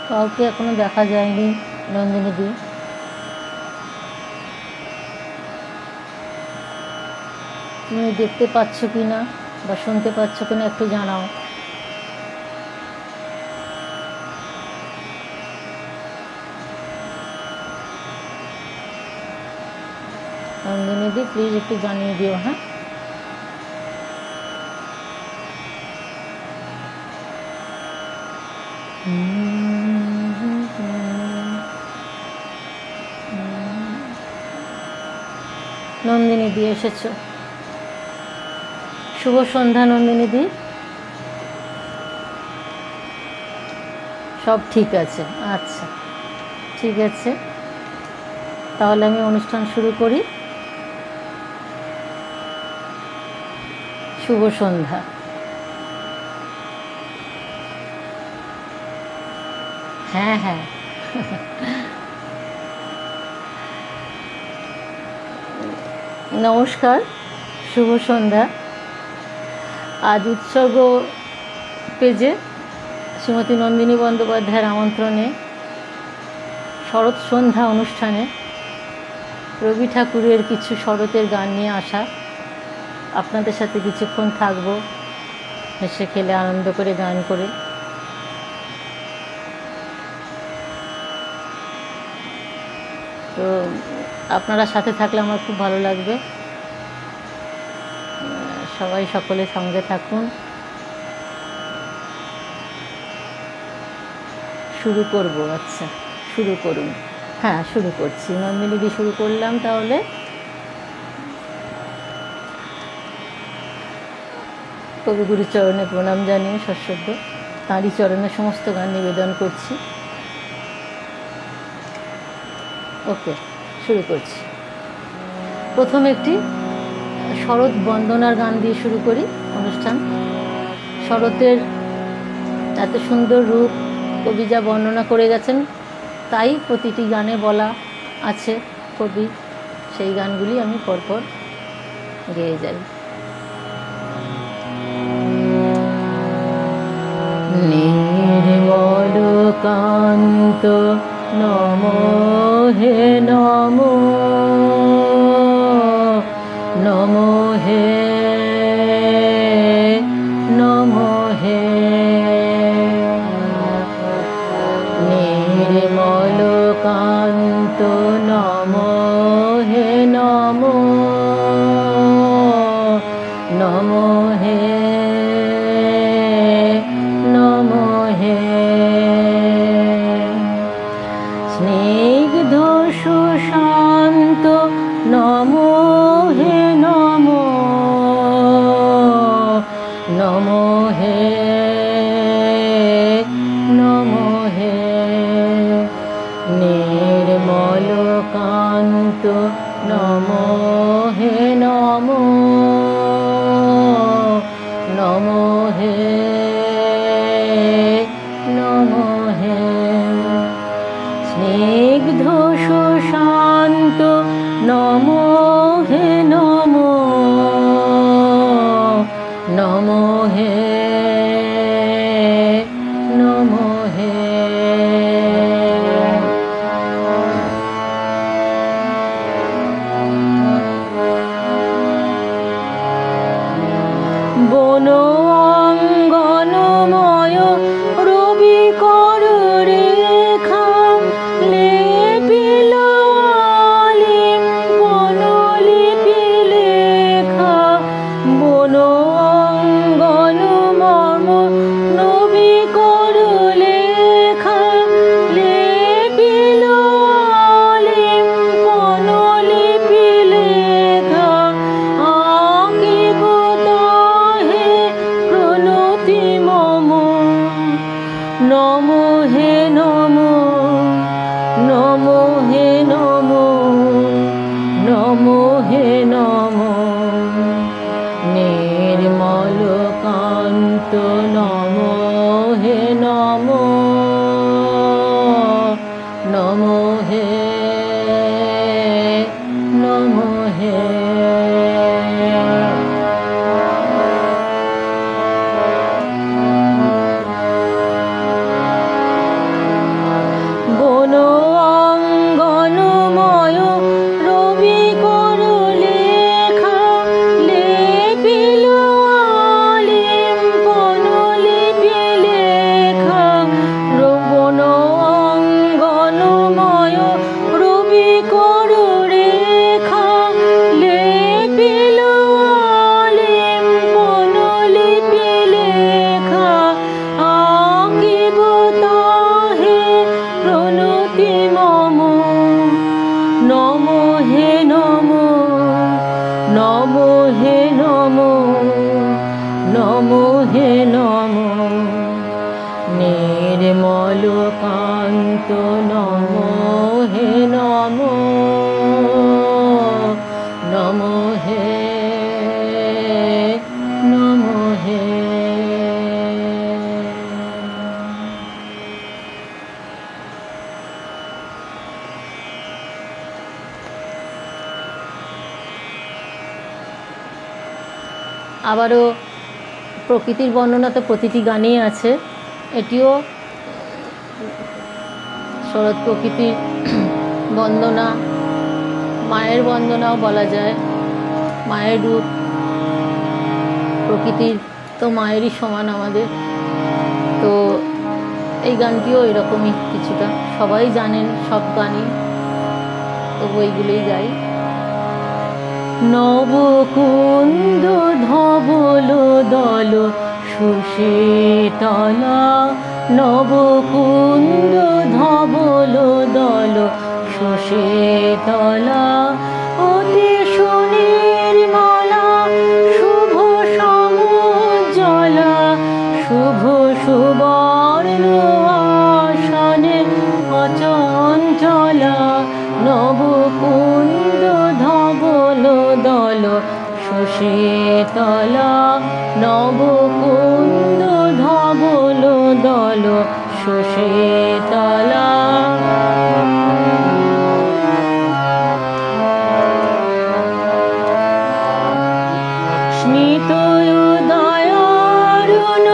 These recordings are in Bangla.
কাউকে এখনো দেখা যায়নি নন্দিনীদি। তুমি দেখতে পাচ্ছ কি না বা শুনতে পাচ্ছ কি না একটু জানাও। নন্দিনীদি প্লিজ একটু জানিয়ে দিও। হ্যাঁ, নন্দিনীদি এসেছো, শুভ সন্ধ্যা। নন্দিনীদি সব ঠিক আছে? আচ্ছা, ঠিক আছে, তাহলে আমি অনুষ্ঠান শুরু করি। শুভ সন্ধ্যা। হ্যাঁ হ্যাঁ নমস্কার, শুভ সন্ধ্যা। আজ উৎসর্গ পেজে শ্রীমতী নন্দিনী বন্দ্যোপাধ্যায়ের আমন্ত্রণে শরৎ সন্ধ্যা অনুষ্ঠানে রবি ঠাকুরের কিছু শরতের গান নিয়ে আসা। আপনাদের সাথে কিছুক্ষণ থাকবো, হেসে খেলে আনন্দ করে গান করে। তো আপনারা সাথে থাকলে আমার খুব ভালো লাগবে। সবাই সকলের সঙ্গে থাকুন। শুরু করব? আচ্ছা, শুরু করুন। হ্যাঁ, শুরু করছি। নন্দিনীদি শুরু করলাম। তাহলে কবিগুরু চরণে প্রণাম জানিয়ে সশ্রদ্ধ তাঁরই চরণে সমস্ত গান নিবেদন করছি। ওকে, শুরু করছি। প্রথম একটি শরৎ বন্দনার গান দিয়ে শুরু করি অনুষ্ঠান। শরতের এত সুন্দর রূপ কবি যা বর্ণনা করে গেছেন, তাই প্রতিটি গানে বলা আছে কবি, সেই গানগুলি আমি পরপর গেয়ে যাই। নির্মল কান্ত নমো হে নমো, নমো হে নমো হে। নির্মল কান্ত নমো হে নমো, নমো হে নমো হে। স্নিগ্ধ সুশান্ত নমো হে নমো, নমো হে নমো হে। নির্মল কান্ত নমো হে নমো, নমো হে নমো হে। স্নিগ্ধ সুশান্ত নমো হে নমো, নমো নমো হে নমো নমো হে নমো হে। বন অঙ্গনময় রবি করলেখা লেপিল আলিম্পন লিপি লেখা। বন অঙ্গনময় রবি করলেখা লেপিল আলিম্পন লিপি লেখা। আঁকিব তাহে প্রণতি মম নমো হে নমো নমো হে নমো নমো হে নমো। নির্মল কান্ত নমো হে নমো নমো হে নমো হে। আবারও প্রকৃতির বর্ণনা তো প্রতিটি গানেই আছে, এটিও শরৎ প্রকৃতির বন্দনা, মায়ের বন্দনাও বলা যায়। মায়ের রূপ, প্রকৃতির তো মায়েরই সমান আমাদের। তো এই গানটিও এরকমই কিছুটা, সবাই জানেন সব গানই, তবু এইগুলোই গাই। নবকুন্দ ধবল দল সুশীতলা নবকুন্দ ধবল দল সুশীতলা। অতি সুনির্মলা শুভ সমুজ্জ্বলা শুভ সুবর্ণ আসনে অচঞ্চলা। নবকুন্দ ধবল দল সুশীতলা নবকুন্দ ধবল দল সুশীতলা। স্মিত উদয়ারুণ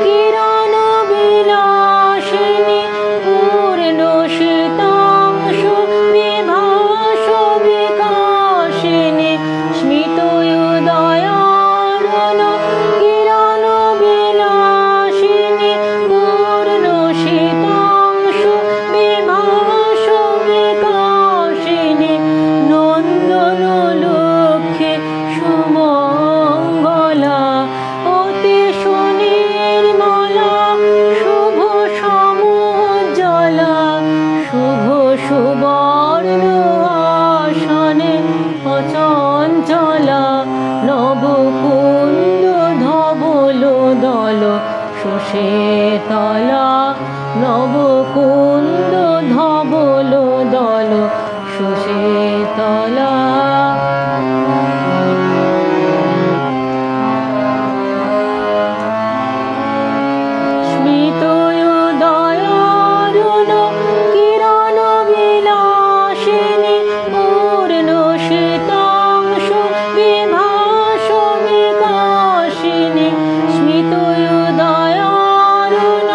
কিরণ বিলাসিনী পূর্ণ শীতাংশু বিভাস বিকাশিনী। স্মিত উদয়ারুণ কিরণ বিলাসিনী পূর্ণ শীতাংশু বিভাস বিকাশিনী। নন্দন লক্ষ্মী সুমঙ্গলা অতি সুনির্মলা শুভ সমুজ্জ্বলা শুভ সুবর্ণ আসনে অচঞ্চলা। নবকুন্দ ধবল দল সুশীতলা নবকুন্দ ধবল দল সুশীতলা। স্মিত উদয়ারুণ কিরণ বিলাসিনী পূর্ণ শীতাংশু বিভাস বিকাশিনী। স্মিত উদয়ারুণ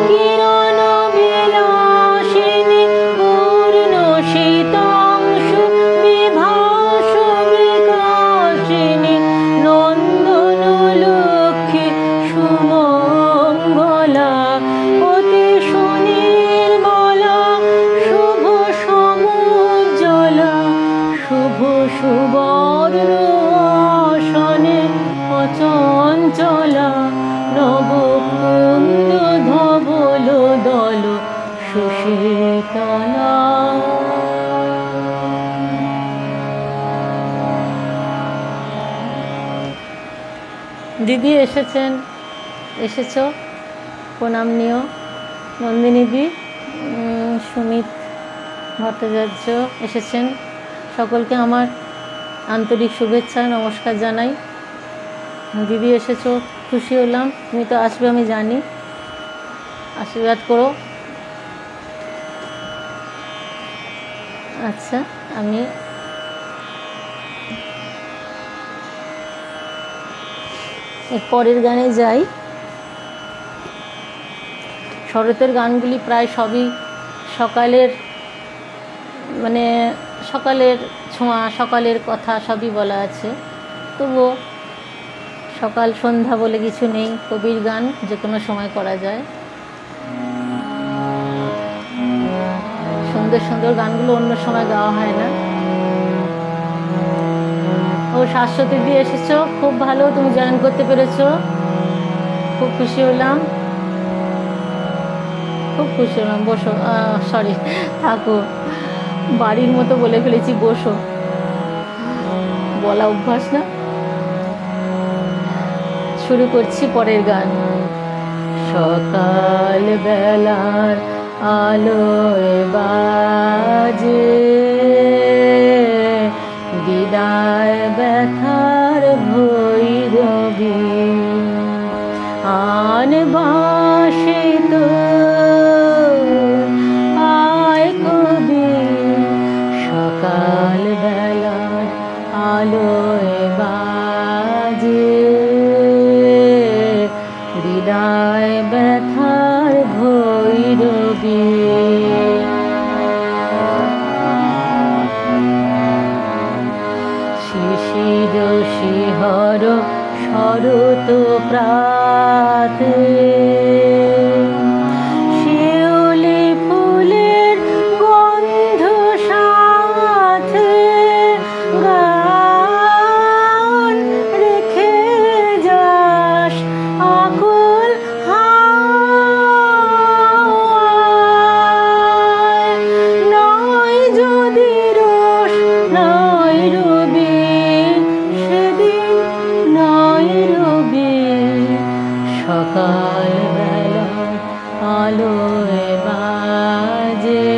কিরণ বিলাসিনী পূর্ণ শীতাংশু বিভাস বিকাশিনী। নন্দন লক্ষ্মী সুমঙ্গলা অতি সুনির্মলা শুভ সমুজ্জ্বলা শুভ সুবর্ণ আসনে অচঞ্চলা। নবকুন্দ ধবল দল সুশীতলা। দিদি এসেছেন, এসেছো, প্রণাম নিও। নন্দিনীদি, সুমিত ভট্টাচার্য এসেছেন, সকলকে আমার আন্তরিক শুভেচ্ছা নমস্কার জানাই। দিদি এসেছো, খুশি হলাম, তুমি তো আসবে আমি জানি, আশীর্বাদ করো। আচ্ছা, আমি এর পরের গানে যাই। শরতের গানগুলি প্রায় সবই সকালের, মানে সকালের ছোঁয়া, সকালের কথা সবই বলা আছে। তবুও সকাল সন্ধ্যা বলে কিছু নেই, কবির গান যে কোনো সময় করা যায়। সুন্দর সুন্দর গানগুলো অন্য সময় গাওয়া হয় না। ও শাশ্বতী দিয়ে এসেছো, খুব ভালো, তুমি জয়েন করতে পেরেছো, খুব খুশি হলাম, খুব খুশি হলাম। বসো, সরি, থাকো, বাড়ির মতো বলে ফেলেছি, বসো, বলা অভ্যাস না। শুরু করছি পরের গান। সকাল বেলার আলোয় বাজে বিদায় ব্যথার ভৈরবী, আন বাসে তো আয় কবি, সকাল বেলার আলোয় বাজে বিদায় ব্যথার ভৈরবী, শিশির শিহর শরৎ প্রাতে, শিউলি ফুলের গন্ধ সাথে গান রেখে যাস আকুল হাওয়ায়, নয় যদি রোষ নয় রবি সেদিন, নয় রবি, সকাল বেলা আলোয় বাজে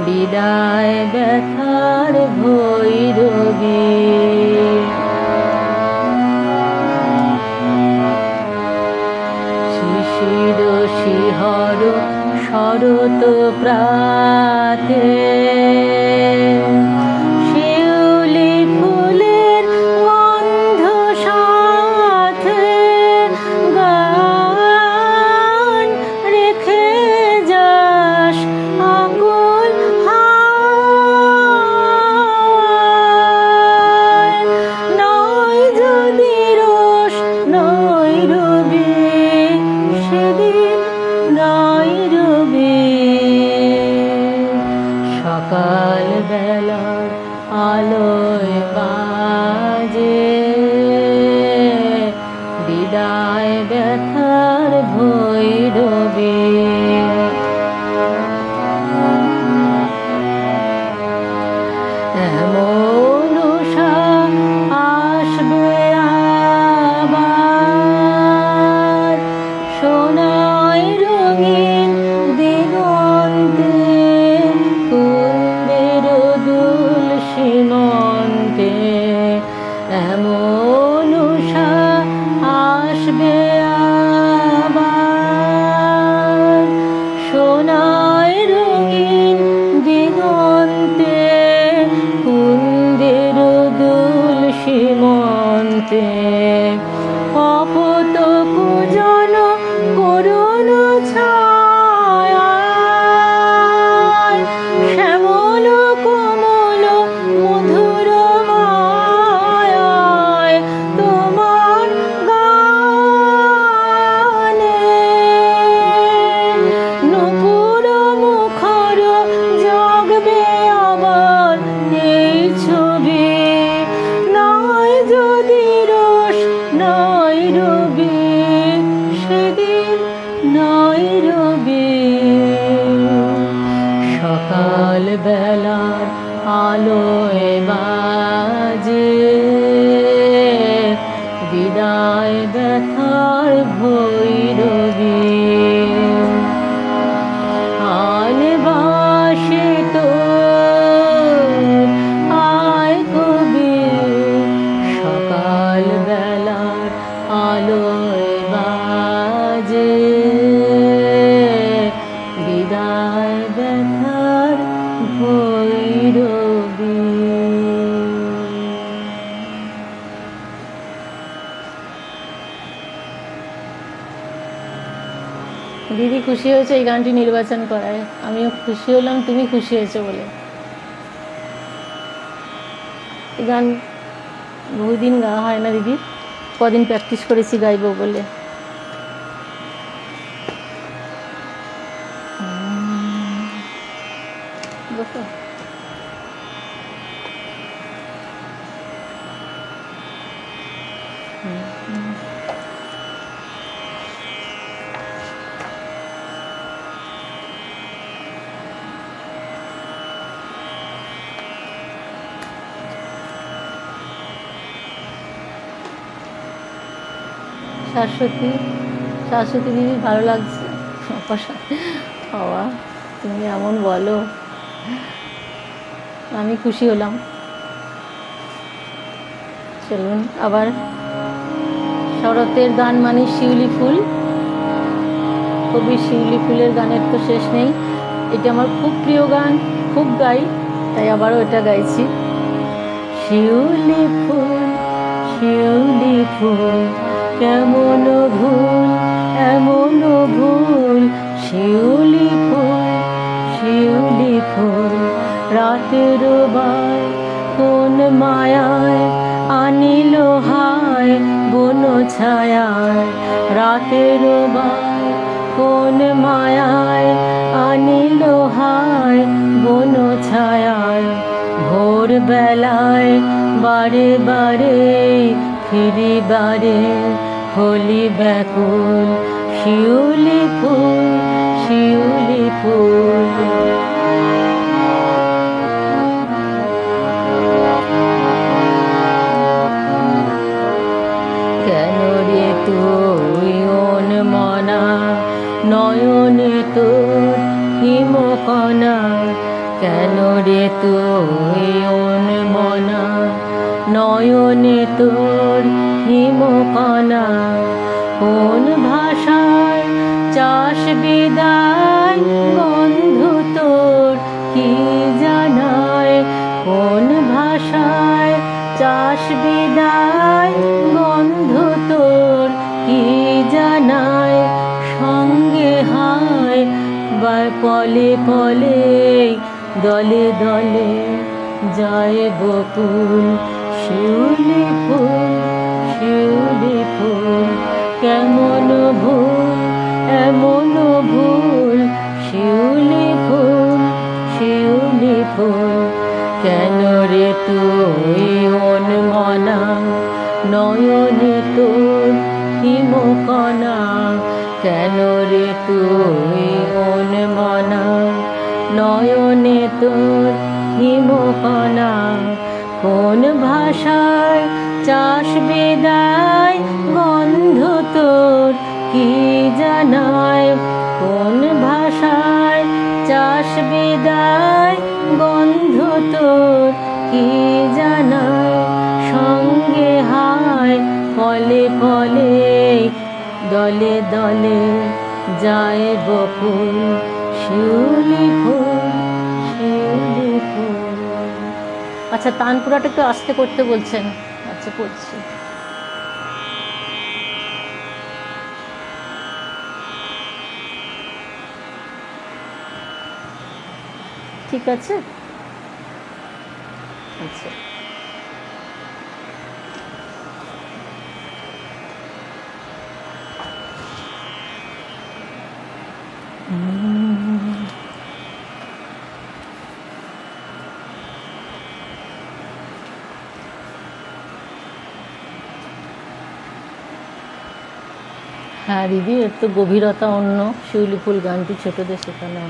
বিদায় ব্যথার ভৈরবী, শিশির শিহর শরৎ প্রাতে, শিউলি ফুলের গন্ধ সাথে গান রেখে যাস আকুল হাওয়ায়, নয় যদি রোষ নয় রবি সেদিন, নয় রবি, সকাল বেলার আলোয় বাজে বিদায় ব্যথার ভৈরবী, এমন উষা আসবে আবার সোনায় রঙিন দিগন্তে, কুন্দের দুল সীমন্তে, এমন উষা আসবে আবার সোনায় রঙিন দিগন্তে, কুন্দের দুল সীমন্তে, অপত কুজন করুণ ছায়ায়, শ্যামল কোমল মধুর মায়ায়, তোমার গানে নূপুর মুখর জাগবে আবার এই ছবি, নয় যদি রোষ নয় দিদি খুশি হয়েছে এই গানটি নির্বাচন করায়, আমিও খুশি হলাম তুমি খুশি হয়েছো বলে। এই গান বহুদিন গাওয়া হয় না দিদি, কদিন প্র্যাকটিস করেছি গাইবো বলে। বসো। শাশ্বতী, শাশ্বতী দিদি ভালো লাগছে। বাবা তুমি এমন বলো, আমি খুশি হলাম। চলুন আবার, শরতের গান মানে শিউলি ফুল, কবি শিউলি ফুলের গানের তো শেষ নেই। এটা আমার খুব প্রিয় গান, খুব গাই, তাই আবারও এটা গাইছি। শিউলি ফুল, শিউলি ফুল কেমন ভুল, এমন ভুল, শিউলি ফুল, শিউলি ফুল রাতের বার কোন মায়ায় আনিল হায় বন ছায়ায়, রাতের বার কোন মায়ায় আনিল হায় বন ছায়ায়, ভোর বেলায় বারে বারে ফিরি বারে হলি ব্যাকুল, শিউলি ফুল, শিউলি ফুল। কেন রে তুই মনা নয়নে তোর হিমকণা, কেন রে তুই মনা নয়নে তোর হিমকণা, কোন ভাষায় চাষ বিদায় বন্ধু তোর কি জানায়, কোন ভাষায় চাষ বিদায় বন্ধু তোর কি জানায়, সঙ্গে হায় বা পলে পলে দলে দলে যায় বকুল, শিউলি ফুল, শিউলি ফুল কেমন ভুল, এমন ভুল, শিউলি ফুল, শিউলি ফুল। কেন রে তুই মনা নয়নে তোর হিমকণা, কেন রে তুই মনা নয়নে তোর হিমকণা, কোন ভাষায় চাষ বিদায় গন্ধ তোর কি জানায়, কোন ভাষায় চাষ বিদায় গন্ধ তোর কি জানায়, সঙ্গে হায় পলে পলে দলে দলে যায় বকুল, শিউলি ফুল, শিউলি ফুল। আচ্ছা তানপুরাটা একটু আস্তে করতে বলছেন, আচ্ছা করছি। ঠিক আছে, আচ্ছা হ্যাঁ দিদি, এর তো গভীরতা অন্য। শিউলি ফুল গানটি ছোটদের শেখালাম।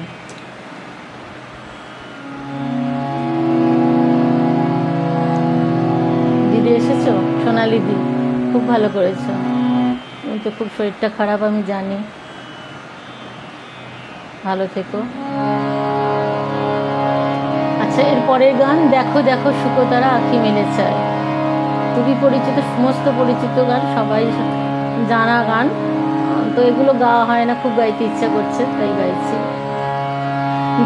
দিদি এসেছো, সোনালি দি, খুব ভালো করেছো। তুমি তো খুব শরীরটা খারাপ আমি জানি, ভালো থেকো। আচ্ছা এর পরের গান দেখো দেখো শুকোতারা আঁখি মেলে চায়, খুবই পরিচিত, সমস্ত পরিচিত গান, সবাই জানা গান, তো এগুলো গাওয়া হয় না, খুব গাইতে ইচ্ছা করছে তাই গাইছি।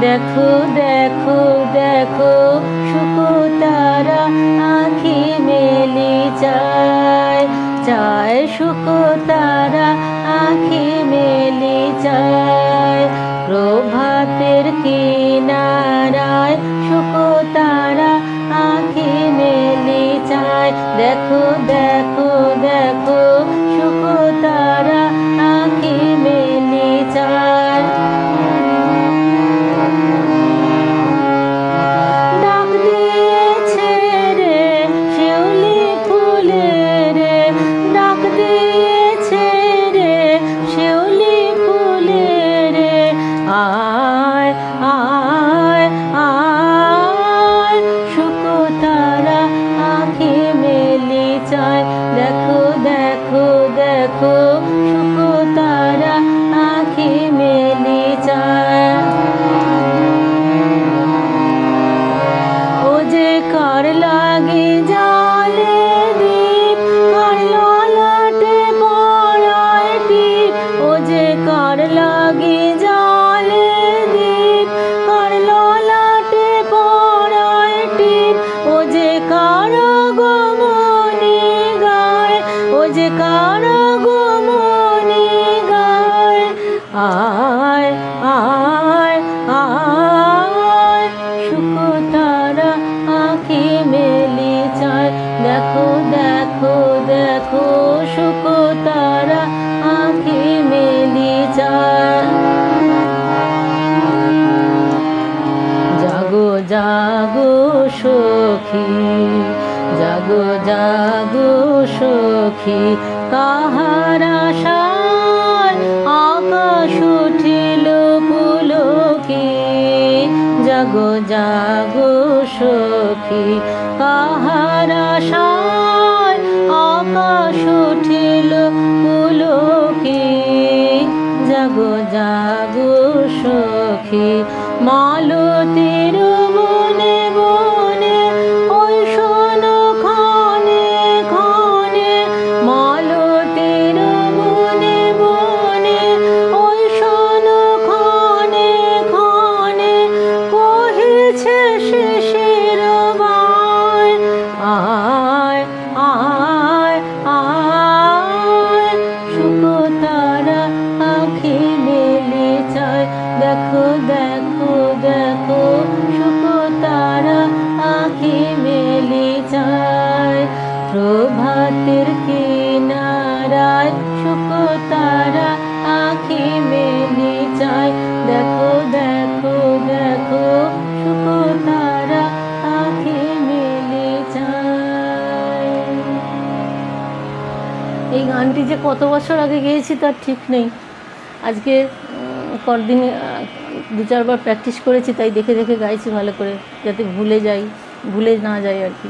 দেখো দেখো দেখো শুকোতারা আঁখি মেলি চায়, চায় শুকোতারা আঁখি মেলি চায়, দেখো দেখো দেখো শুকতারা আঁখি মেলি চায়। ডাক দিয়েছে রে শিউলি ফুলে রে, ডাক দিয়েছে রে শিউলি ফুলে রে, আয় আয় আয় শুকতারা আঁখি মেলি চায়। দেখো দেখো দেখো শুকতারা আঁখি মেলি চায়। ও যে কার লাগে জালে দীপ, কার ললাটে পরায় টিপ, ও যে কার লাগে জালে দীপ, কার ললাটে পরায় টিপ, ও যে কার গোমনি গায়, ও যে কার গোমনি গায়, আয় আয় আয় শুকতারা আঁখি মেলি চায়। দেখো দেখো দেখো শুকতারা আঁখি মেলি চায়। জাগো জাগো সখী, জাগো জাগো সখী, কাহার আশায় আকাশ উঠিল পুলকি। জাগো জাগো সখী, কাহার আশায় আকাশ উঠিল পুলকি। জাগো জাগো সখী, মালতীর বনে বনে ওই শোন ক্ষণে ক্ষণে, মালতীর বনে বনে ওই শোন ক্ষণে ক্ষণে, কহিছে শিশির বায়, আয় আয় আয় শুকতারা আঁখি মেলি চায়। দেখো দেখো দেখো শুকতারা আঁখি মেলি চায়। প্রভাতের কিনারায় শুকতারা আঁখি মেলি চায়। দেখো দেখো দেখো শুকতারা আঁখি মেলি চায়। এই গানটি যে কত বছর আগে গেয়েছি তার ঠিক নেই। আজকে কদিন 2-4 বার প্র্যাকটিস করেছি, তাই দেখে দেখে গাইছি ভালো করে, যাতে ভুলে না যাই আর কি।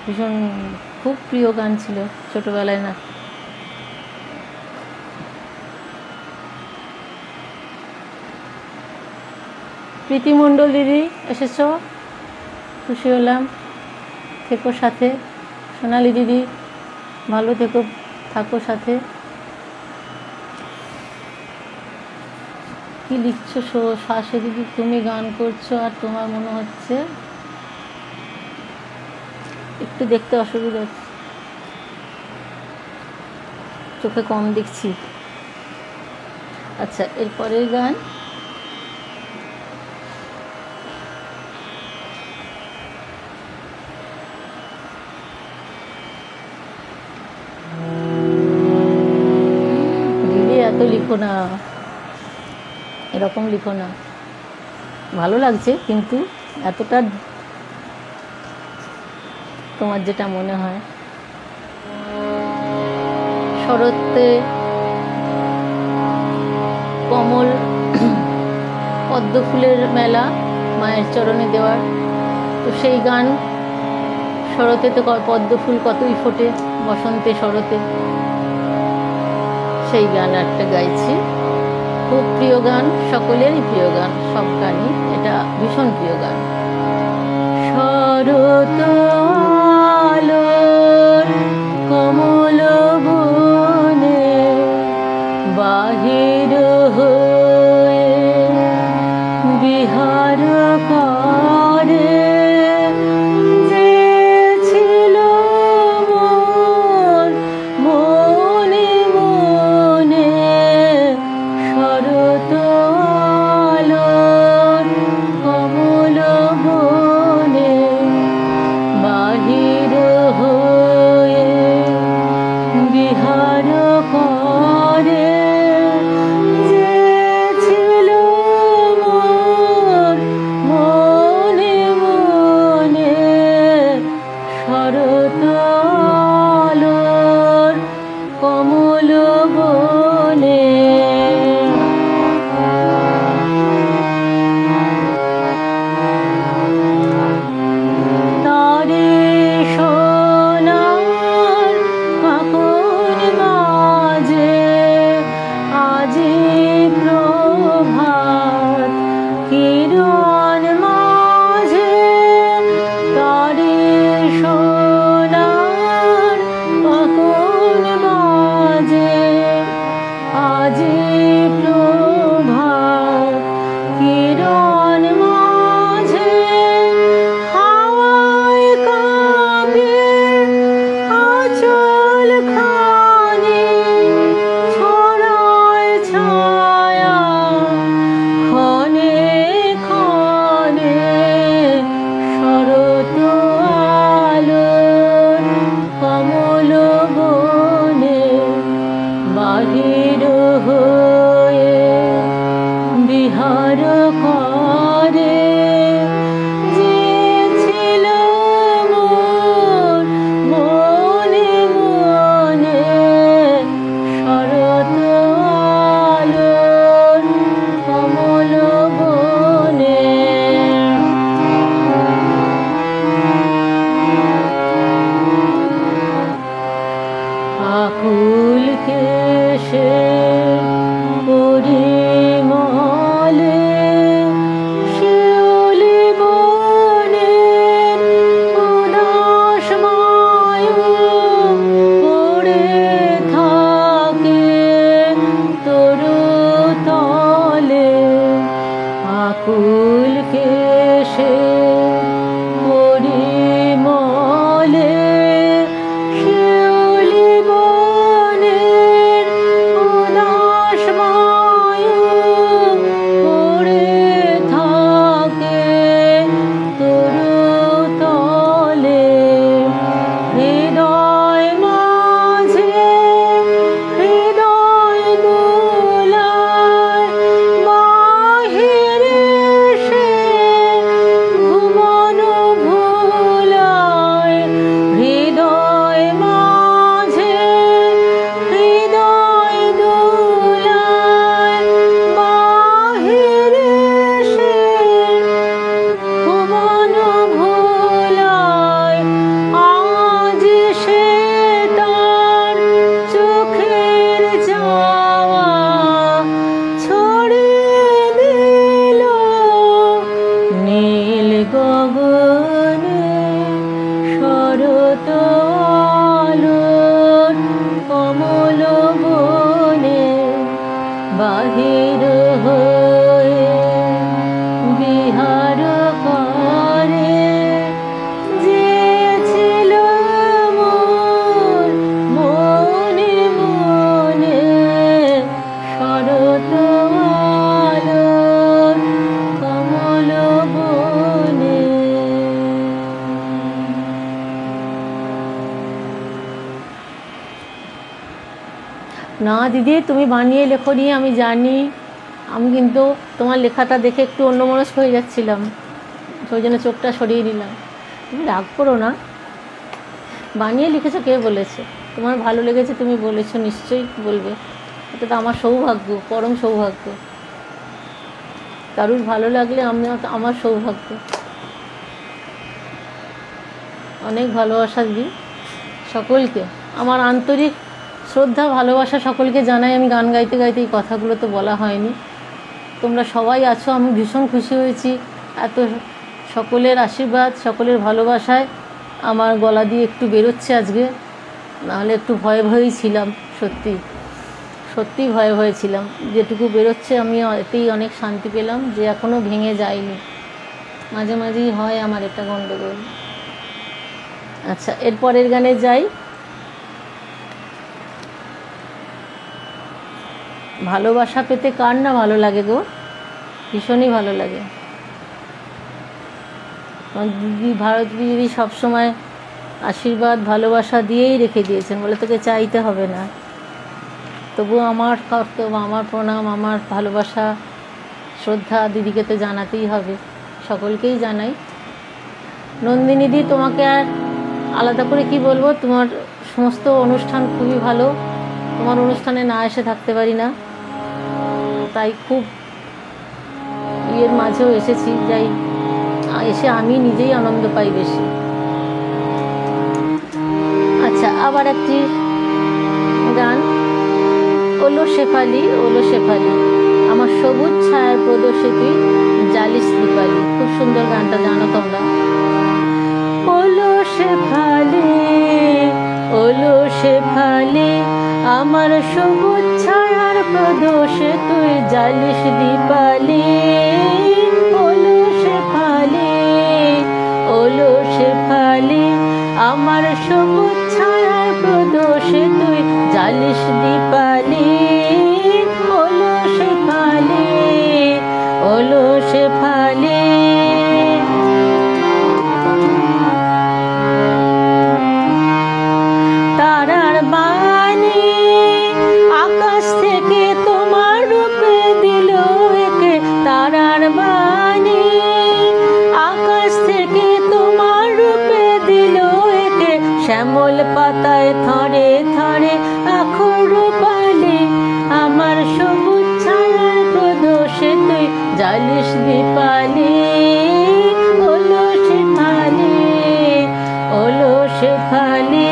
ভীষণ খুব প্রিয় গান ছিল ছোটোবেলায়। না প্রীতি মণ্ডল দিদি এসেছ, খুশি হলাম। থেকো সাথে। সোনালি দিদি ভালো থেকো, থাকো সাথে। কি লিখছো শাশে দিদি? তুমি গান করছো আর তোমার মনে হচ্ছে একটু দেখতে অসুবিধা হচ্ছে, চোখে কম দেখছি। আচ্ছা, এরপরের গান দিদি এত লিখো না, এরকম লিখো না। ভালো লাগছে কিন্তু এতটা তোমার যেটা মনে হয়। শরতে কমল পদ্ম ফুলের মেলা মায়ের চরণে দেওয়ার, তো সেই গান। শরতে তো পদ্ম ফুল কতই ফোটে, বসন্তে শরতে, সেই গান একটা গাইছি। খুব প্রিয় গান, সকলেরই প্রিয় গান, সব গানই, এটা ভীষণ প্রিয় গান। শরৎ আলোর কমল বনে বাহির হয়ে বিহার করে যে ছিল মোর মনে মনে, শরৎ আলোর কমল বনে বাহির বিহার করে যে ছিল মোর মনে মনে শরৎ আলোর কমল বনে তারে সোনার কাপড় মাঝে আজি প্রভাত কিরণ মাঝে তারে সোনার কাপড় মাঝে আজি প্রভাত কিরণ মাঝে হাওয়ায় কাঁপে আঁচল খানি ছড়ায় ছায়া ক্ষণে ক্ষণে শরৎ আলোর কমল বনে বাহির হয়ে বিহার করে যে ছিল মোর মনে মনে শরৎ আলোর কমল বনে আকুল কেশে পরিমলে শিউলি বনের উদাস বায়ু পড়ে থাকে তরু তলে আকুল কেশে পরিমলে শিউলি বনের উদাস বায়ু পড়ে থাকে তরু তলে হৃদয় মাঝে হৃদয় দোলায় বাহিরে সে ভুবন ভোলায় হৃদয় মাঝে হৃদয় দোলায় বাহিরে সে ভুবন ভোলায় আজ সে তার চোখের যাওয়া ছড়িয়ে দিল নীল গগনে শরৎ আলোর কমল বনে বাহির হয়ে বিহার করে যে ছিল মোর মনে মনে শরৎ আলোর কমল বনে। না দিদি, তুমি বানিয়ে লেখো নি আমি জানি, আমি কিন্তু তোমার লেখাটা দেখে একটু অন্যমনস্ক হয়ে যাচ্ছিলাম, ওই জন্য চোখটা সরিয়ে নিলাম। তুমি রাগ করো না, বানিয়ে লিখেছো কে বলেছে? তোমার ভালো লেগেছে তুমি বলেছো, নিশ্চয়ই বলবে। এটা তো আমার সৌভাগ্য, পরম সৌভাগ্য। কারুর ভালো লাগলে আমার সৌভাগ্য। অনেক ভালোবাসা দিই সকলকে, আমার আন্তরিক শ্রদ্ধা ভালোবাসা সকলকে জানাই। আমি গান গাইতে গাইতে এই কথাগুলো তো বলা হয়নি। তোমরা সবাই আছো, আমি ভীষণ খুশি হয়েছি। এত সকলের আশীর্বাদ, সকলের ভালোবাসায় আমার গলা দিয়ে একটু বেরোচ্ছে আজকে, নাহলে একটু ভয়ে ভয়েই ছিলাম। সত্যি ভয়ে ভয়ে ছিলাম। যেটুকু বেরোচ্ছে আমি এতেই অনেক শান্তি পেলাম, যে এখনও ভেঙে যায়নি। মাঝে মাঝেই হয় আমার এটা গণ্ডগোল। আচ্ছা, এরপরের গানে যাই। ভালোবাসা পেতে কার না ভালো লাগে গো, ভীষণই ভালো লাগে। দিদি ভারতী দিদি সবসময় আশীর্বাদ ভালোবাসা দিয়েই রেখে দিয়েছেন, বলে তোকে চাইতে হবে না। তবুও আমার কর্তব্য, আমার প্রণাম, আমার ভালোবাসা, শ্রদ্ধা দিদিকে তো জানাতেই হবে, সকলকেই জানাই। নন্দিনীদি, তোমাকে আর আলাদা করে কি বলবো, তোমার সমস্ত অনুষ্ঠান খুবই ভালো, তোমার অনুষ্ঠানে না এসে থাকতে পারি না, তাই খুব ইয়ের মাঝেও এসেছি, যাই এসে আমি নিজেই আনন্দ পাই বেশি। আচ্ছা, আবার একটি গান, ওলো শেফালি ওলো শেফালি, আমার সবুজ ছায়ার প্রদর্শে তুই জালিস দীপালি। খুব সুন্দর গানটা, জানো তোমরা? ওলো শেফালি ওলো শেফালি, আমার সবুজ ছায়ার প্রদর্শে তুই জালিস দীপালি। ওলো শেফালি ওলো শেফালি, আমার সবুজ ছায়ার প্রদর্শে তুই জালিস দীপালি। ওলো শেফালি ওলো শেফালি, তারার বাণী আকাশ থেকে তোমার রূপে দিল একে। তারার বাণী আকাশ থেকে তোমার রূপে দিল একে, শ্যামল পাতায় থরে থরে আখর রূপালি। আমার সবুজ ছায়ার প্রদর্শে তুই জালিস দীপালি। ওলো শেফালি ওলো শেফালি,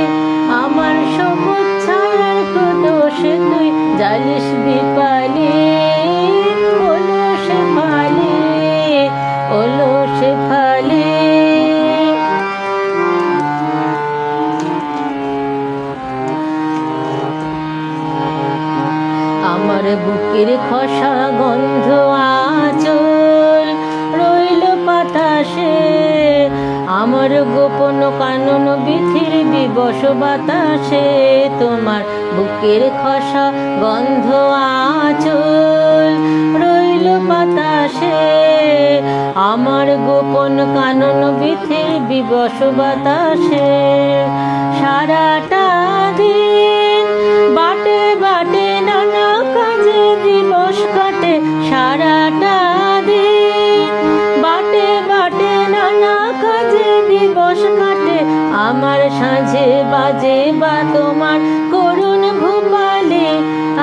আমার সবুজ ছায়ার প্রদর্শে তুই জালিস দীপালি। ওলো শেফালি ওলো শেফালি, আমার বুকের খসা গন্ধ আঁচল রইল বাতাসে, আমার গোপন কানন বিথির বিবশ বাতাসে। তোমার বুকের খসা গন্ধ আঁচল রইল বাতাসে, আমার গোপন কানন বিথির বিবশ বাতাসে। সারাটা দিন বাটে বাটে নানা কাজে দিবস কাটে। সারাটা দিন বাটে বাটে নানা কাজে দিবস কাটে, আমার সাঁঝে বাজে বা তোমার করুণ ভূপালি।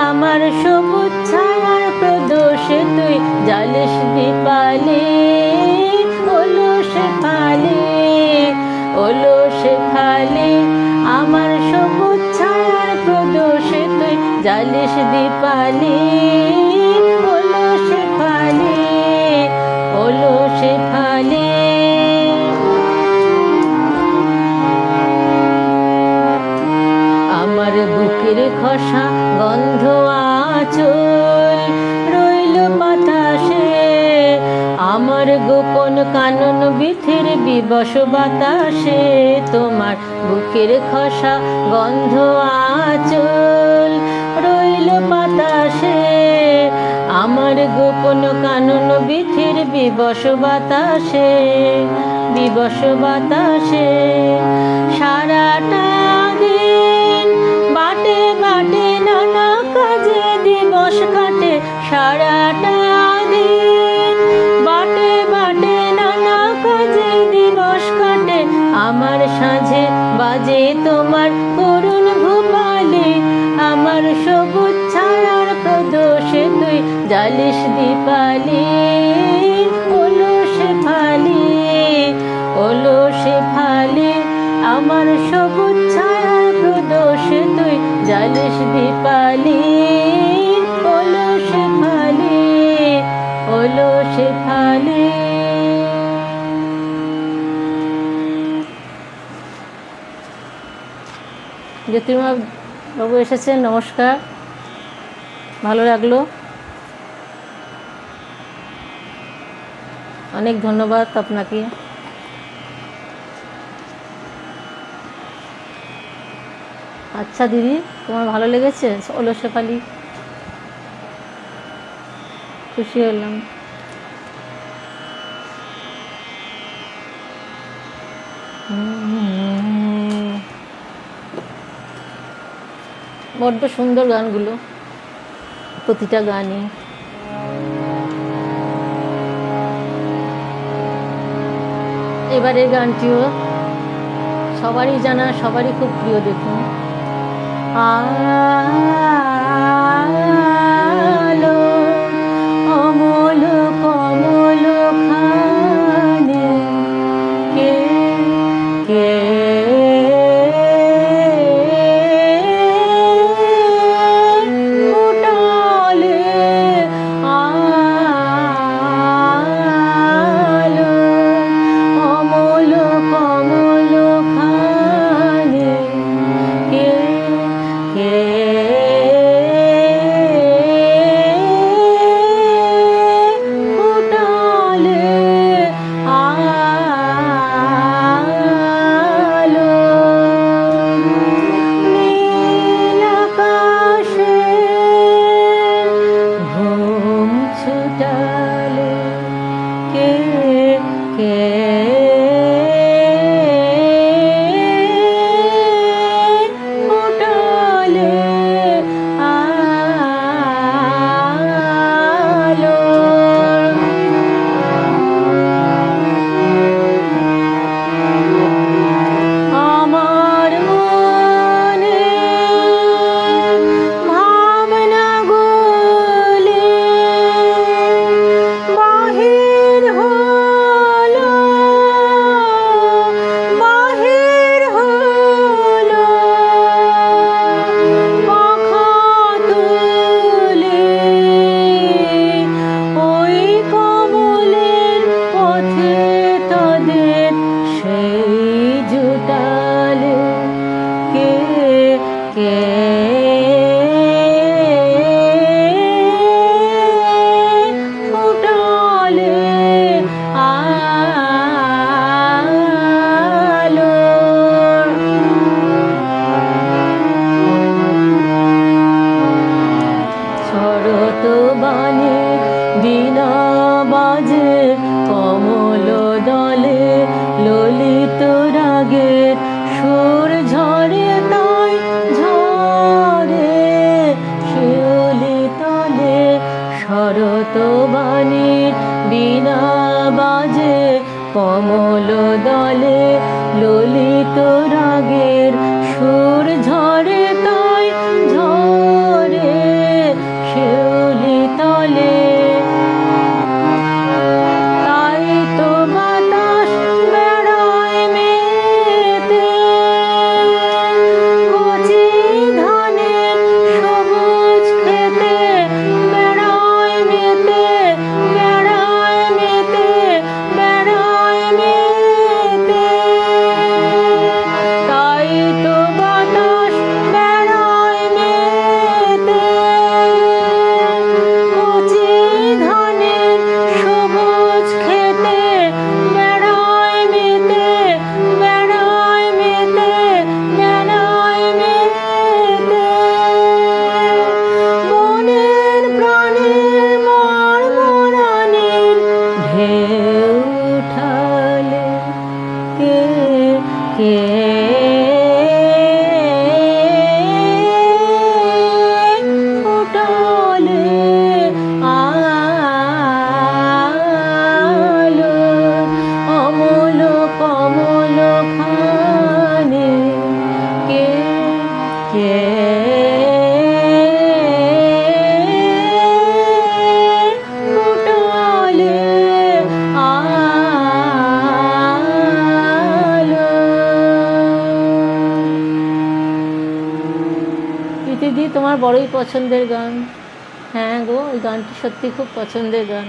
আমার সবুজ ছায়ার প্রদর্শে তুই জালিস দীপালি। ওলো শেফালি ওলো শেফালি, আমার সবুজ ছায়ার প্রদর্শে তুই জালিস দীপালি। ওলো শেফালি ওলো শেফালি, আমার বুকের খসা গন্ধ আঁচল রইল বাতাসে, আমার গোপন কানন বিথির বিবশ বাতাসে। তোমার বুকের খসা গন্ধ আঁচল রইল বাতাসে, আমার গোপন কানন বিথির বিবশ বাতাসে বিবশ বাতাসে। সারাটা দিন বাটে বাটে নানা কাজে দিবস কাটে। সারাটা দিন বাটে বাটে নানা কাজে দিবস কাটে, আমার সাঁঝে বাজে তোমার করুণ ভূপালি। আমার সবুজ ছায়ার প্রদর্শে তুই জালিস দীপালি। ওলো শেফালি ওলো শেফালি, আমার সবুজ ছায়ার প্রদর্শে তুই জালিস দীপালি। ওলো শেফালি ওলো শেফালি। জ্যোতির্ময় বাবু এসেছেন, নমস্কার, ভালো লাগলো, অনেক ধন্যবাদ আপনাকে। আচ্ছা দিদি, তোমার ভালো লেগেছে ওলো শেফালি? খুশি হলাম। বড্ড সুন্দর গানগুলো, প্রতিটা গানই। এবারে গানটিও সবারই জানা, সবারই খুব প্রিয়। দেখুন, আলো অমল কমল খানে কে কে ফুটালে আলো অমল কমল খানে কে কে ফুটালে আলো নীল আকাশে ঘুম ছুটালে কে কে ফুটালে আলো আমার মনে ভাবনাগুলি বাহির হলো বাহির হলো পাখা তুলে ওই কমলের পথে তাদের সেই জুটালে কে কে ফুটালে আলো শরৎ বাণী বীণা বাজে কমল দলে ললিত রাগের সুর ঝরে তাই ঝরে শিউলি তলে শরৎ বাণীর বীণা বাজে কমল দলে ললিত রাগের সুর ঝরে তাই ঝরে শিউলি তলে তাই তো বাতাস বেড়ায় মেতে কচি ধানের সবুজ খেতে বেড়ায় মেতে বেড়ায় মেতে বেড়ায় মেতে তাই তো বাতাস বেড়ায় মেতে কচি ধানের সবুজ খেতে বেড়ায় মেতে বেড়ায় মেতে বেড়ায় মেতে মনের প্রাণের মর্মরানির ঢেউ উঠালে কে কে ফুটালে আলো অমল কমল খানে কে কে ফুটালে আলো। প্রীতিদি, তোমার বড়ই পছন্দের গান। হ্যাঁ গো, ওই গানটি সত্যি খুব পছন্দের গান।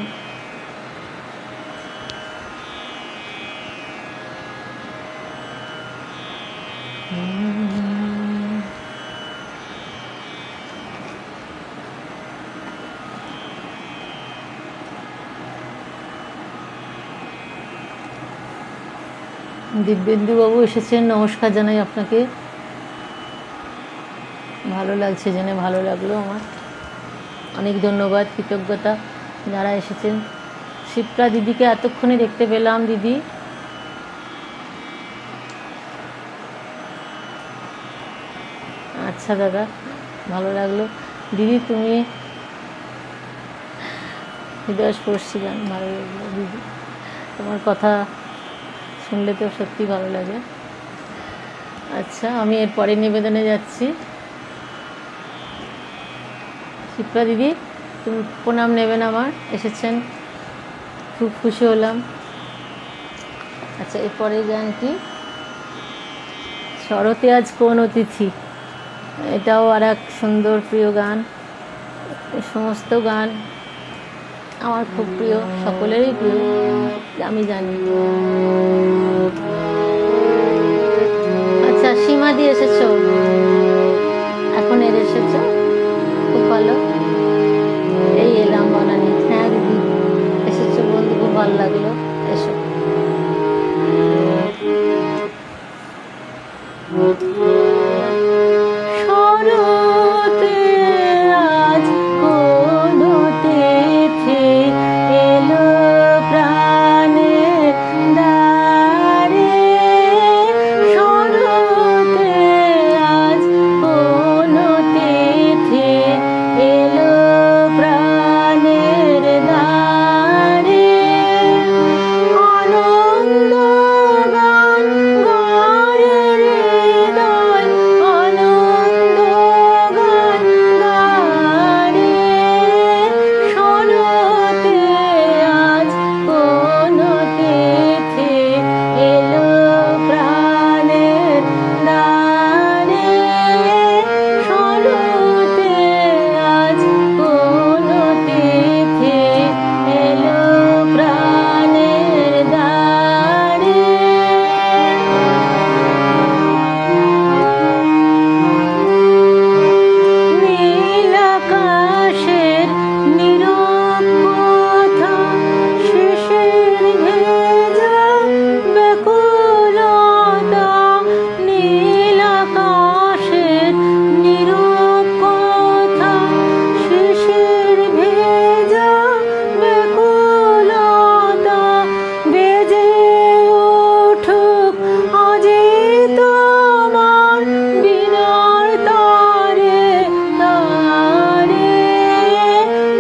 দিব্যেন্দুবাবু এসেছেন, নমস্কার জানাই আপনাকে। ভালো লাগছে জেনে, ভালো লাগলো আমার। অনেক ধন্যবাদ, কৃতজ্ঞতা যারা এসেছেন। শিপ্রা দিদিকে এতক্ষণে দেখতে পেলাম। দিদি আচ্ছা দাদা, ভালো লাগলো। দিদি তুমি হৃদয়স্পর্শী গান, ভালো লাগলো দিদি, তোমার কথা শুনলে তো সত্যি ভালো লাগে। আচ্ছা, আমি এর পরে নিবেদনে যাচ্ছি। শিপ্রা দিদি, তুমি প্রণাম নেবেন, আমার এসেছেন, খুব খুশি হলাম। আচ্ছা, এরপরে গানটি শরতে আজ কোন অতিথি, এটাও আর এক সুন্দর প্রিয় গান। এই সমস্ত গান আমার খুব প্রিয়, সকলেরই প্রিয়, আমি জানি। আচ্ছা, সীমা দিয়ে এসেছো, এখন এর এসেছো, খুব ভালো। এই এলাম বনানি, হ্যাঁ দিদি এসেছো বন্ধু, খুব ভালো লাগলো, এসো। শরতে আজ কোন তিথি, এলো প্রাণের দ্বারে। শরতে আজ কোন তিথি, এলো প্রাণের দ্বারে। আনন্দ গান গারে হৃদয়, আনন্দ গান গারে। শরতে আজ কোন তিথি, এলো প্রাণের দ্বারে। শরতে আজ কোন তিথি, এলো প্রাণের দ্বারে। নীল আকাশের নীরব কথা, শিশির ভেজা ব্যাকুলতা। নীল আকাশের নীরব কথা, শিশির ভেজা ব্যাকুলতা। বেজে উঠুক আজি তোমার বীণার তারে তারে।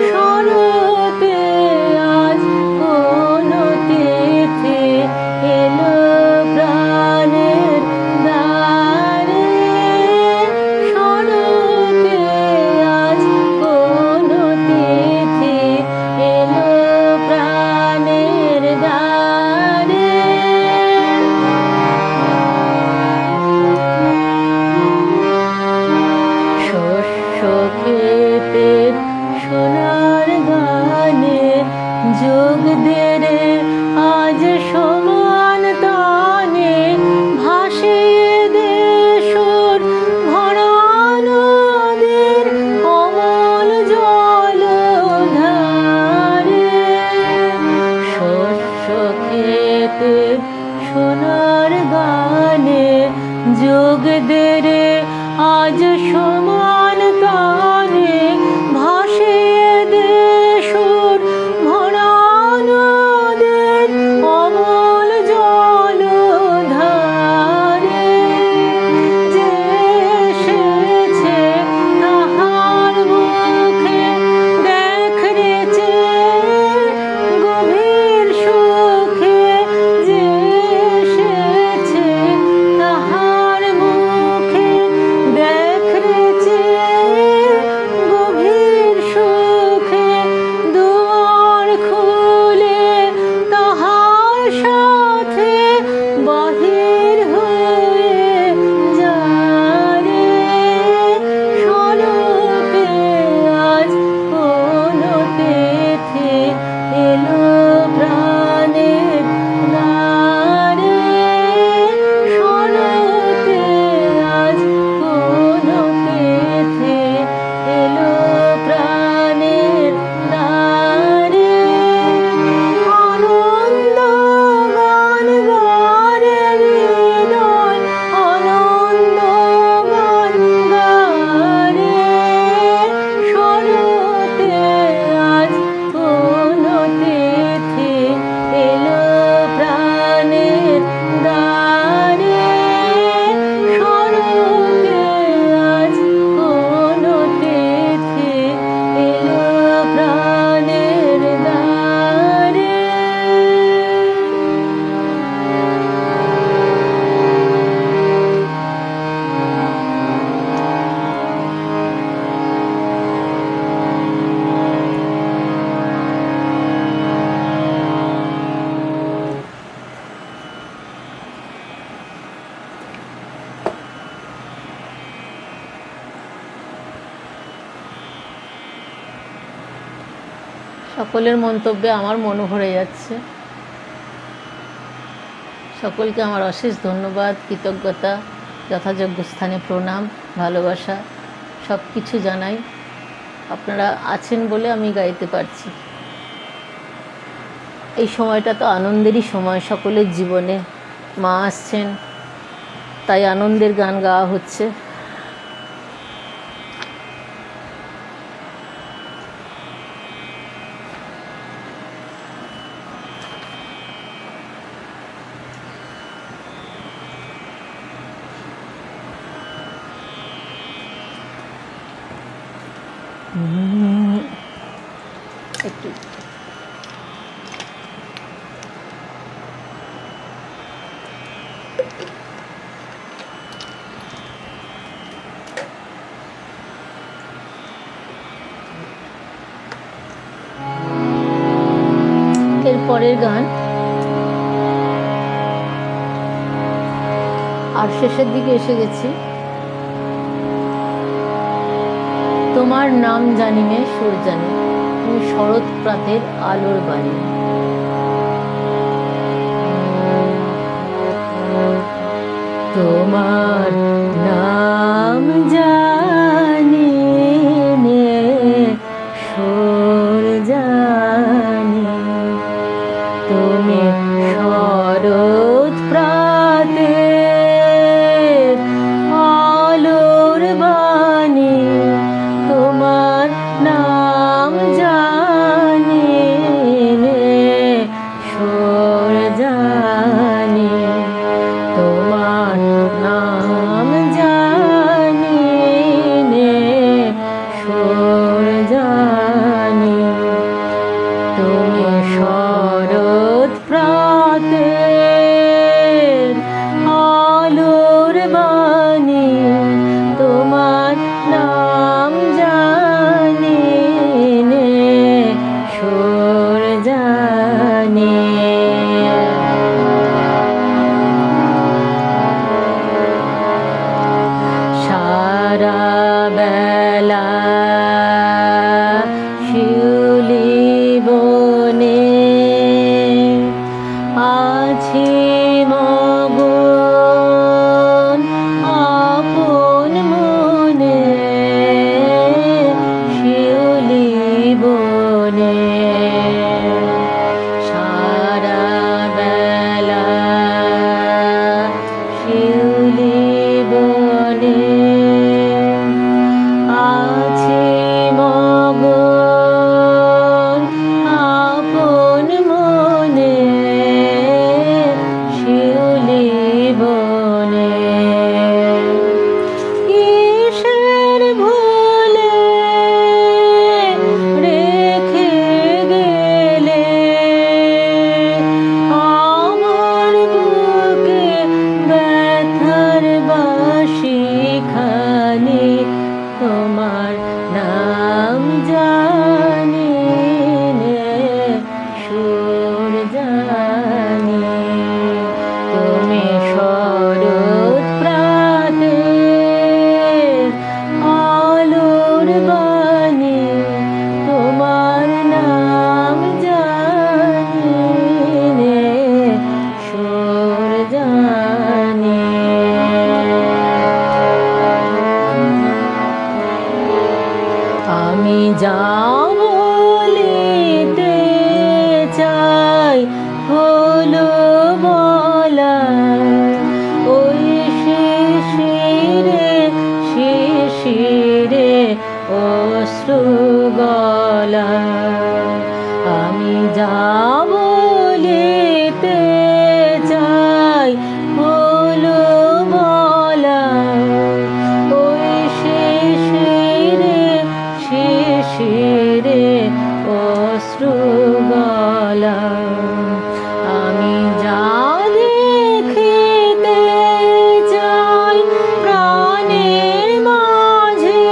শরতে আজ কোন তিথি, এলো প্রাণের দ্বারে। শরতে আজ কোন তিথি, এলো প্রাণের দ্বারে। শস্য ক্ষেতের সোনার গানে, যোগ দে রে আজ সমান তানে। ভাসিয়ে দে সুর ভরা নদীর অমল জলধারে। শস্য ক্ষেতের সোনার গানে, যোগ দে রে আজ সমান তানে। সকলের মন্তব্যে আমার মনও ভরে যাচ্ছে। সকলকে আমার অশেষ ধন্যবাদ, কৃতজ্ঞতা, যথাযোগ্য স্থানে প্রণাম, ভালোবাসা সব কিছু জানাই। আপনারা আছেন বলে আমি গাইতে পারছি। এই সময়টা তো আনন্দেরই সময় সকলের জীবনে। মা আসছেন, তাই আনন্দের গান গাওয়া হচ্ছে। একটু এরপরের গান আর শেষের দিকে এসে গেছি। তোমার নাম জানি নে সুর জানি, তুমি শরৎ প্রাতের আলোর বাণী। তোমার নাম জানি নে সুর জানি, তুমি শরৎ প্রাতের আলোর বাণী। তোমার নাম জানি নে সুর জানি, তোমার নাম জানি নে সুর জানি, তুমি শরৎ প্রাতের আলোর বাণী। তোমার নাম জানি নে সুর জানি। সারা বেলা শিউলি বনে আছি মগন আপন মনে, শিউলি বনে সারা বেলা শিউলি বনে আছি মগন আপন মনে, শিউলি বনে। কিসের ভুলে রেখে গেলে আমার বুকে ব্যথার বাঁশি খানি। তোমার নাম জানি নে সুর জানি, তুমি শরৎ প্রাতের আলোর বাণী। তোমার নাম জানি নে সুর জানি। আমি যা বলিতে চাই হলো বলা, ওই শিশিরে শিশিরে অশ্রু গলা। আমি যা বলিতে চাই হলো বলা, ওই শিশিরে শিশিরে অশ্রু গলা। আমি যা দেখিতে চাই প্রাণের মাঝে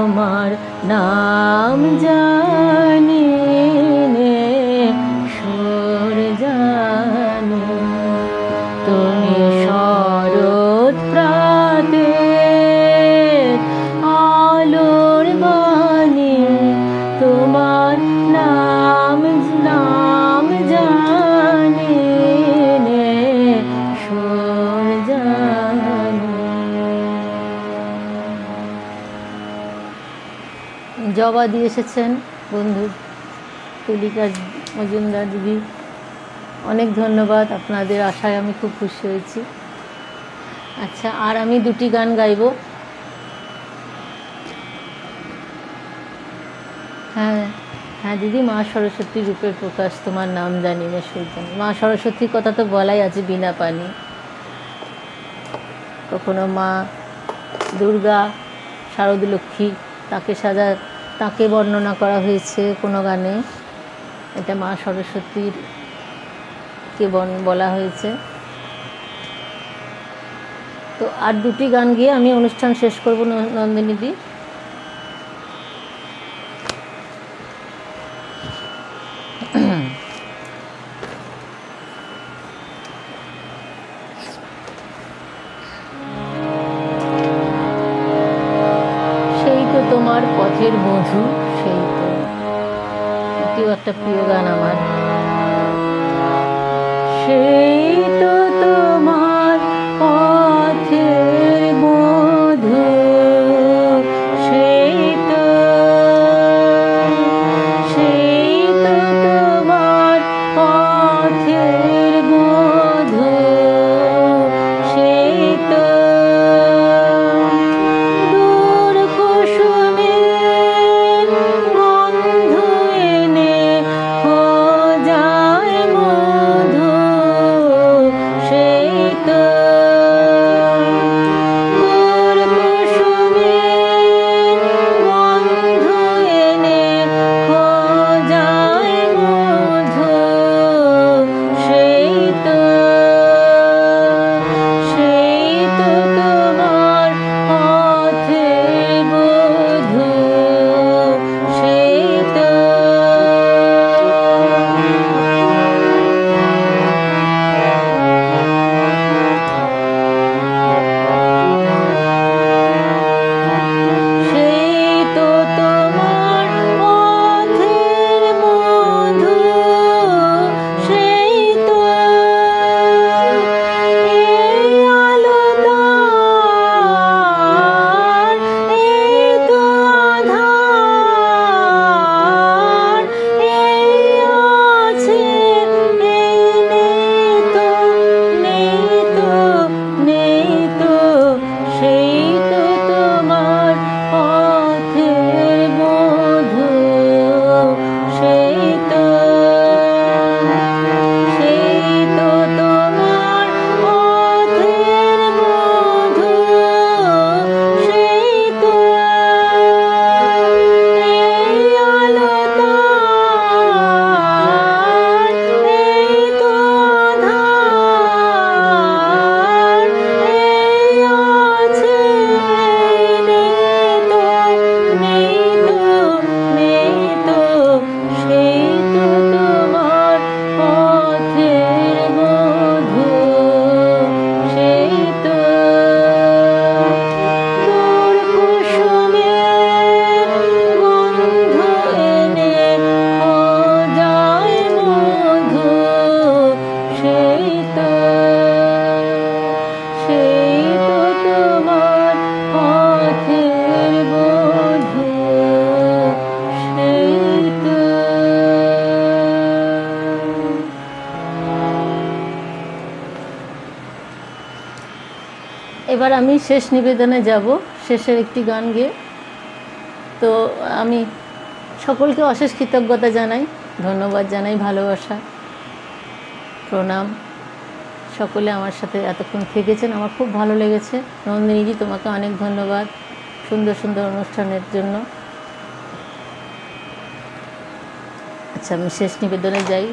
তোমার নাম জানি নে সুর জানি, তুমি শরৎ প্রাতের আলোর বাণী, তোমার নাম নাম জানি নে সুর জানি। জবা দিয়ে এসেছেন বন্ধু তুলিকা মজুমদার দিদি, অনেক ধন্যবাদ, আপনাদের আশায় আমি খুব খুশি হয়েছি। আচ্ছা, আর আমি দুটি গান গাইব। হ্যাঁ হ্যাঁ দিদি, মা সরস্বতী রূপের প্রকাশ, তোমার নাম জানি না সুর জানি। মা সরস্বতীর কথা তো বলাই আছে, বিনা পানি। কখনো মা দুর্গা, শারদ লক্ষ্মী, তাকে বর্ণনা করা হয়েছে কোনো গানে, এটা মা সরস্বতীর কে বলা হয়েছে। তো আর দুটি গান গিয়ে আমি অনুষ্ঠান শেষ করব নন্দিনীদি। সেই তো তোমার পথের মধু, সেই তো, এটিও একটা প্রিয় গান আমার। সেই তো তোমার পথের মধু, সেই তো তোমার পথের মধু, সেই তো দূর কুসুমের গন্ধ এনে খোঁজায় মধু, সেই তো দূর কুসুমের গন্ধ এনে খোঁজায় মধু, সেই তো তোমার পথের মধু, সেই তো তোমার পথের মধু, সেই তো এই আলো তার, এই তো আধার, এই আছে এই নেই তো, সেই তো তোমার পথের মধু, সেই তো তোমার পথের মধু, সেই তো এই আলো তার, এই তো আধার, এই আছে নেই তো, সেই তো তোমার পথের মধু, সেই তো দূর কুসুমের গন্ধ এনে খোঁজায় মধু, সেই তো তোমার পথের মধু, সেই তো। এবার আমি শেষ নিবেদনে যাব, শেষের একটি গান গেয়ে। তো আমি সকলকে অশেষ কৃতজ্ঞতা জানাই, ধন্যবাদ জানাই, ভালোবাসা, প্রণাম। সকলে আমার সাথে এতক্ষণ থেকেছেন, আমার খুব ভালো লেগেছে। নন্দিনীজি, তোমাকে অনেক ধন্যবাদ সুন্দর সুন্দর অনুষ্ঠানের জন্য। আচ্ছা, আমি শেষ নিবেদনে যাই।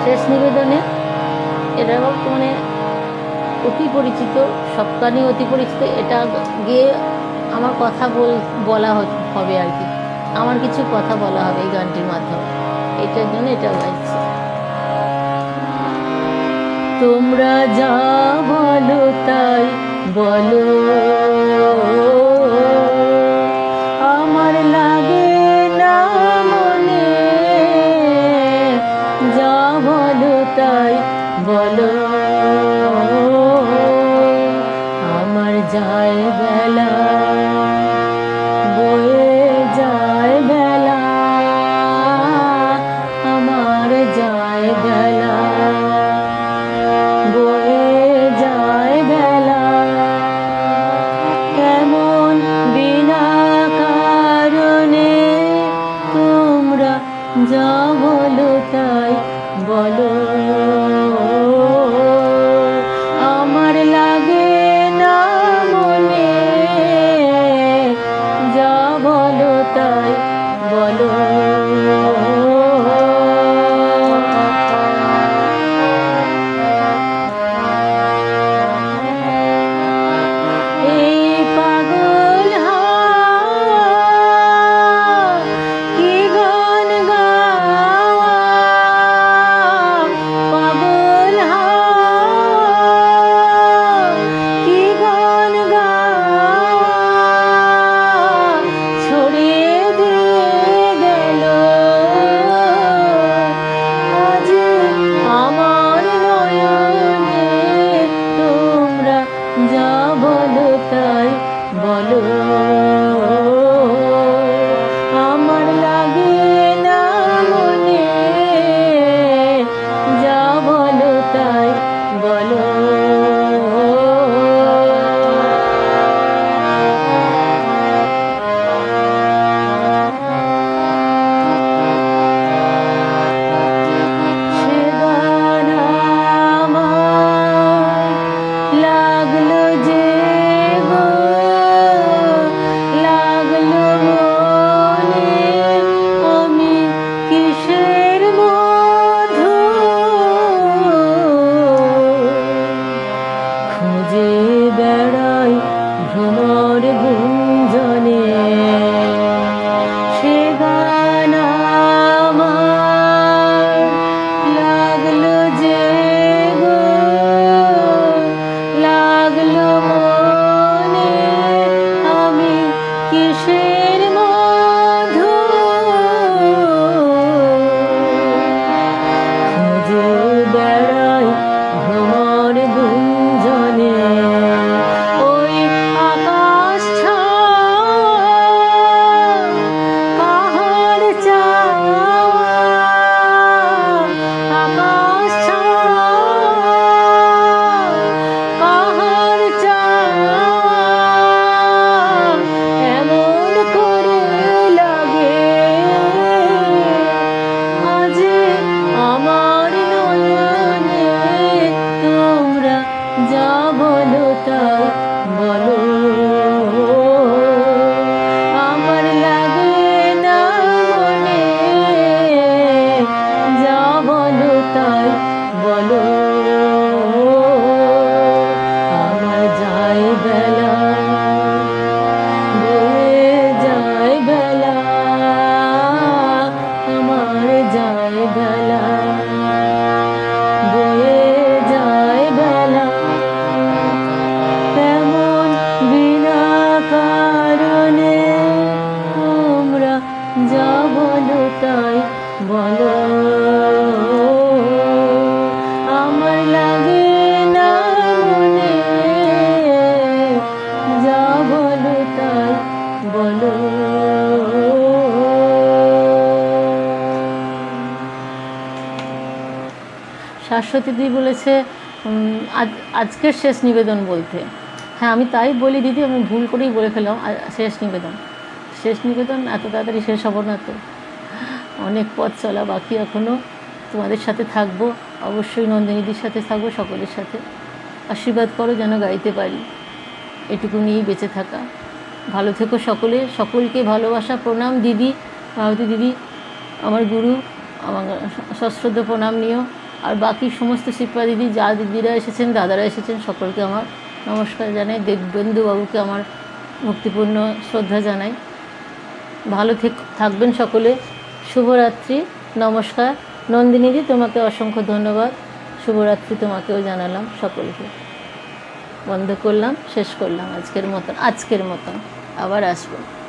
শেষ নিবেদনে এটা মানে অতি পরিচিত, সব গানই অতি পরিচিত। এটা গিয়ে আমার কথা বলা হবে আর কি, আমার কিছু কথা বলা হবে এই গানটির মাধ্যমে, এটার জন্য এটা গাইছি। তোমরা যা বলো তাই বলো, আমার লাগে না মনে, যা বলো তাই বলো, আমার যায় বেলা, বয়ে যায় বেলা, আমার যায় বেলা, বয়ে যায় বেলা, কেমন বিনা কারণে তোমরা যা বলো তাই বলো, আমার লাগে না মনে, যা বলো তাই বলো। এই পাগল হাওয়া কি গান গাওয়া, পাগল হাওয়া কি গান গাওয়া, ছড়িয়ে দিয়ে গেল আজ আমার নয়নে, তোমরা যা বলো তাই বলো, আমার লাগে না মনে, যা বলো তাই বলো। সে গান আমার লাগলো যে গো, লাগলো মনে, আমি কিসের মধু খুঁজে বেড়াই ভ্রমর গুঞ্জনে, সে গান আমার লাগলো যে গো, লাগলো মনে, আমি কিসের মধু খুঁজে বেড়াই ভ্রমর গুঞ্জনে, ওই আকাশ কাহার চাওয়া, আকাশ কাহার চাওয়া, এমন করে লাগে আজ আমার নয়নে, তোমরা যা বলো তাই বলো, আমার লাগে না মনে, যা বলো তাই বলো, আমার যায় বেলা, বয়ে যায় বেলা, আমার যায় বেলা, বয়ে যায় বেলা, তেমন বিনা কারণে তোমরা যা বলো তাই বলো, আমার লাগে না মনে, যা বলো তাই বলো। শাশ্বতীদি বলেছে আজকের শেষ নিবেদন বলতে। হ্যাঁ, আমি তাই বলি দিদি, আমি ভুল করেই বলে ফেললাম শেষ নিবেদন। শেষ নিবেদন এত তাড়াতাড়ি শেষ হব না তো, অনেক পথ চলা বাকি এখনও। তোমাদের সাথে থাকবো, অবশ্যই নন্দিনীদির সাথে থাকবো, সকলের সাথে। আশীর্বাদ করো যেন গাইতে পারি, এটুকু নিয়েই বেঁচে থাকা। ভালো থেকো সকলে, সকলকে ভালোবাসা, প্রণাম দিদি, ভারতী দিদি আমার গুরু, আমার সশ্রদ্ধ প্রণাম নিও। আর বাকি সমস্ত শিপ্রা দিদি, যা দিদিরা এসেছেন, দাদারা এসেছেন, সকলকে আমার নমস্কার জানাই। দেববন্ধু বাবুকে আমার ভক্তিপূর্ণ শ্রদ্ধা জানাই। ভালো থাকবেন সকলে। শুভরাত্রি, নমস্কার। নন্দিনীদি, তোমাকে অসংখ্য ধন্যবাদ। শুভরাত্রি তোমাকেও জানালাম। সকলকে বন্ধ করলাম, শেষ করলাম আজকের মতন। আবার আসবো।